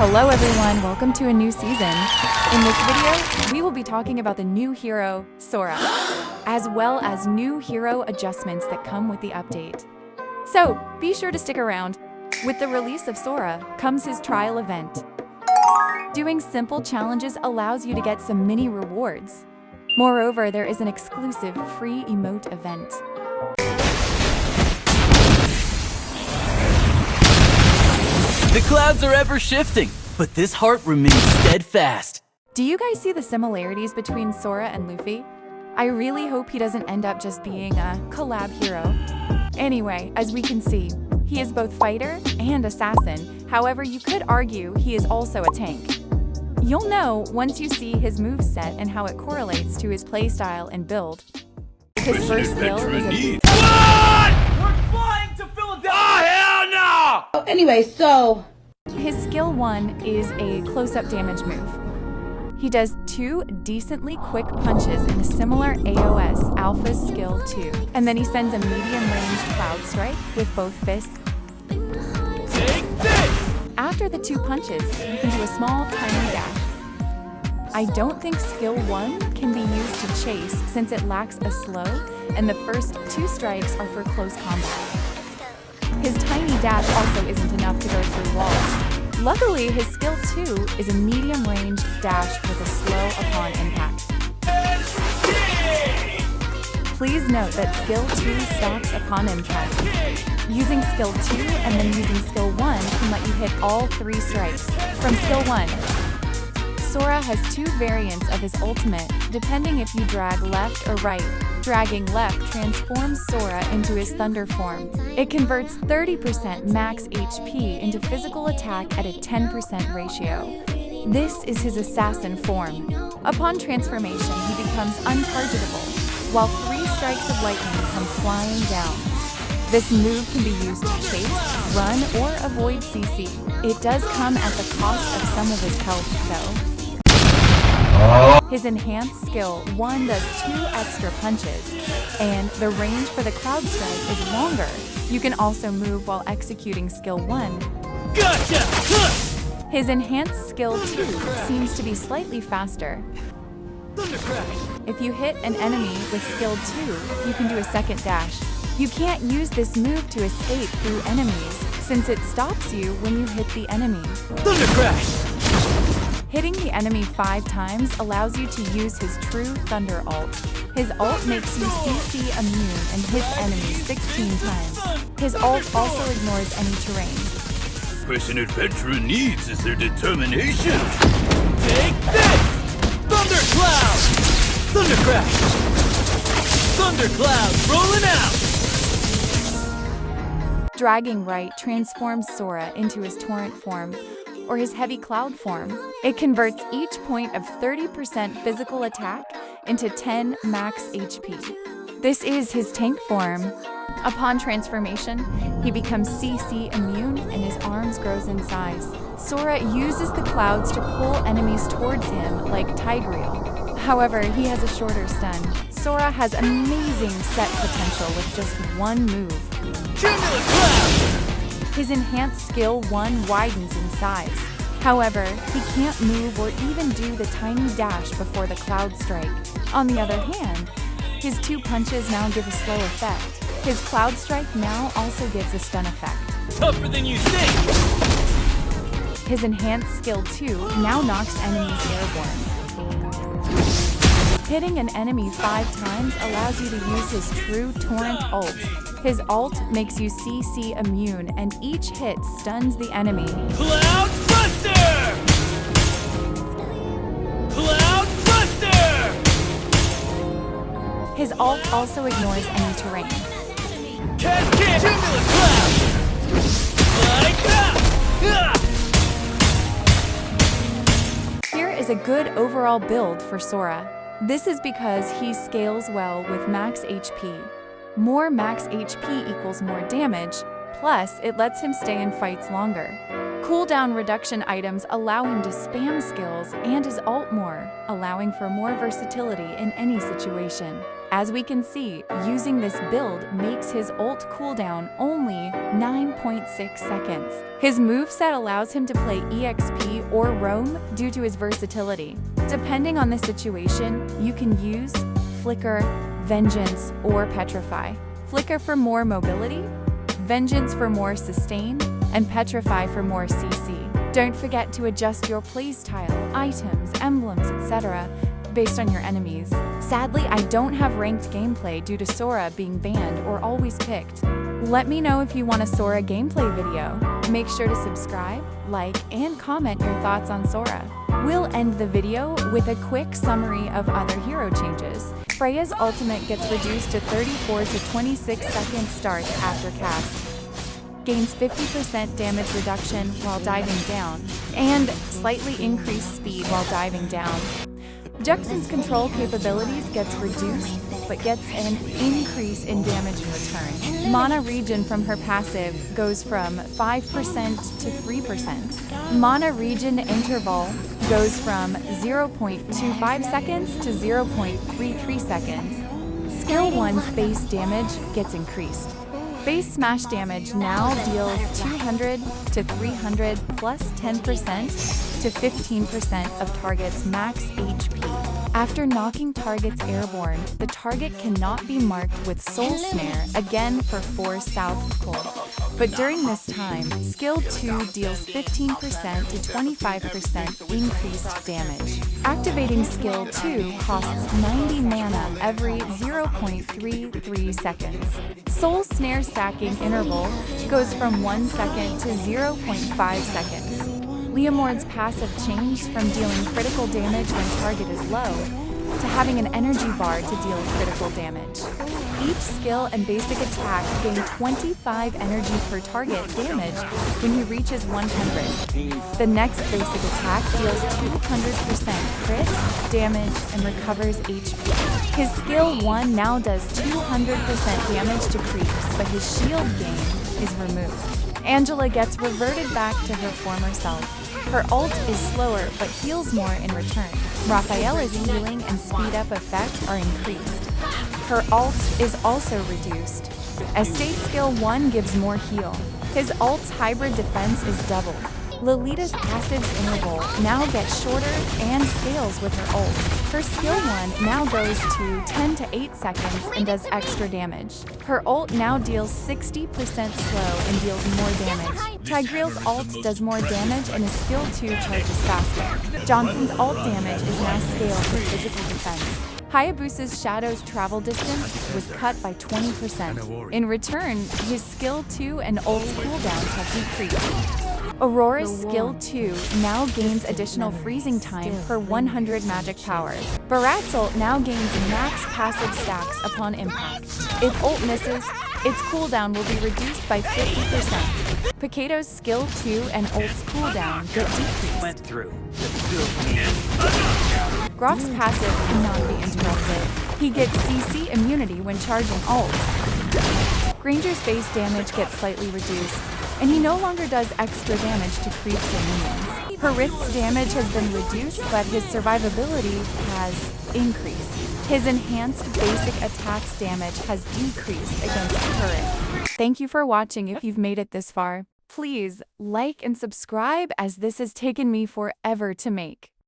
Hello everyone, welcome to a new season. In this video, we will be talking about the new hero, Sora, as well as new hero adjustments that come with the update. So, be sure to stick around. With the release of Sora comes his trial event. Doing simple challenges allows you to get some mini rewards. Moreover, there is an exclusive free emote event. The clouds are ever shifting, but this heart remains steadfast. Do you guys see the similarities between Sora and Luffy? I really hope he doesn't end up just being a collab hero. Anyway, as we can see, he is both fighter and assassin. However, you could argue he is also a tank. You'll know once you see his moveset and how it correlates to his playstyle and build. His first skill is a... What? We're flying to Philadelphia! Oh, hell no! Oh, anyway, so... His skill 1 is a close-up damage move. He does 2 decently quick punches in a similar AOS Alpha skill 2. And then he sends a medium-range cloud strike with both fists. Take this! After the 2 punches, you can do a small, tiny dash. I don't think skill 1 can be used to chase since it lacks a slow, and the first 2 strikes are for close combat. His tiny dash also isn't enough to go through walls. Luckily, his skill 2 is a medium-range dash with a slow upon impact. Please note that skill 2 stacks upon impact. Using skill 2 and then using skill 1 can let you hit all 3 strikes. From skill 1, Sora has 2 variants of his ultimate, depending if you drag left or right. Dragging left transforms Sora into his thunder form. It converts 30% max HP into physical attack at a 10% ratio. This is his assassin form. Upon transformation, he becomes untargetable, while 3 strikes of lightning come flying down. This move can be used to chase, run, or avoid CC. It does come at the cost of some of his health, though. His enhanced skill 1 does 2 extra punches, and the range for the cloud strike is longer. You can also move while executing skill 1. Gotcha! His enhanced skill 2 seems to be slightly faster. Thunder crash! If you hit an enemy with skill 2, you can do a second dash. You can't use this move to escape through enemies, since it stops you when you hit the enemy. Thunder crash! Hitting the enemy 5 times allows you to use his true Thunder ult. His ult makes you CC immune and hits enemies 16 times. His ult also ignores any terrain. Person adventurer needs is their determination. Take this! Thunder cloud! Thunder crash! Thunder cloud rolling out! Dragging right transforms Sora into his torrent form, or his heavy cloud form. It converts each point of 30% physical attack into 10 max HP. This is his tank form. Upon transformation, he becomes CC immune and his arms grows in size. Sora uses the clouds to pull enemies towards him like Tigreal. However, he has a shorter stun. Sora has amazing set potential with just 1 move. Cumulus cloud! His enhanced skill 1 widens in size. However, he can't move or even do the tiny dash before the cloud strike. On the other hand, his 2 punches now give a slow effect. His cloud strike now also gives a stun effect. Tougher than you think! His enhanced skill 2 now knocks enemies airborne. Hitting an enemy 5 times allows you to use his true torrent ult. His ult makes you CC immune and each hit stuns the enemy. Cloud Buster! Cloud Buster! His ult also ignores any terrain. Cascade! Cumulus cloud! Like that! Here is a good overall build for Sora. This is because he scales well with max HP. More max HP equals more damage, Plus, it lets him stay in fights longer. Cooldown reduction items allow him to spam skills and his ult more, allowing for more versatility in any situation. As we can see, using this build makes his ult cooldown only 9.6 seconds. His moveset allows him to play EXP or roam due to his versatility. Depending on the situation, you can use Flicker, Vengeance, or Petrify. Flicker for more mobility, Vengeance for more sustain, and Petrify for more CC. Don't forget to adjust your playstyle, items, emblems, etc. based on your enemies. Sadly, I don't have ranked gameplay due to Sora being banned or always picked. Let me know if you want a Sora gameplay video. Make sure to subscribe, like, and comment your thoughts on Sora. We'll end the video with a quick summary of other hero changes. Freya's ultimate gets reduced to 34 to 26 second starts after cast. Gains 50% damage reduction while diving down, and slightly increased speed while diving down. Juxin's control capabilities gets reduced, but gets an increase in damage in return. Mana regen from her passive goes from 5% to 3%. Mana regen interval goes from 0.25 seconds to 0.33 seconds. Skill 1's base damage gets increased. Base smash damage now deals 200 to 300 plus 10% to 15% of target's max HP. After knocking targets airborne, the target cannot be marked with Soul Snare again for 4 South Cold. But during this time, Skill 2 deals 15% to 25% increased damage. Activating Skill 2 costs 90 mana every 0.33 seconds. Soul Snare stacking interval goes from 1 second to 0.5 seconds. Leomord's passive changed from dealing critical damage when target is low to having an energy bar to deal critical damage. Each skill and basic attack gain 25 energy per target damage when he reaches 100. The next basic attack deals 200% crit damage and recovers HP. His skill 1 now does 200% damage to creeps, but his shield gain is removed. Angela gets reverted back to her former self. Her ult is slower but heals more in return. Raphaela's healing and speed up effect are increased. Her ult is also reduced. Estate skill 1 gives more heal. His ult's hybrid defense is doubled. Lolita's passive's interval now gets shorter and scales with her ult. Her skill 1 now goes to 10 to 8 seconds and does extra damage. Her ult now deals 60% slow and deals more damage. Tigreal's ult does more damage and his skill 2 charges faster. Johnson's ult damage is now scaled with physical defense. Hayabusa's Shadow's travel distance was cut by 20%. In return, his skill 2 and ult's cooldowns have decreased. Aurora's skill 2 now gains additional freezing time per 100 magic power. Barat's ult now gains max passive stacks upon impact. If ult misses, its cooldown will be reduced by 50%. Picato's skill 2 and ult's cooldown get decreased. Grok's passive cannot be interrupted. He gets CC immunity when charging ult. Granger's base damage gets slightly reduced, and he no longer does extra damage to creeps and minions. Harith's damage has been reduced, but his survivability has increased. His enhanced basic attacks damage has decreased against Harith. Thank you for watching. If you've made it this far, please like and subscribe, as this has taken me forever to make.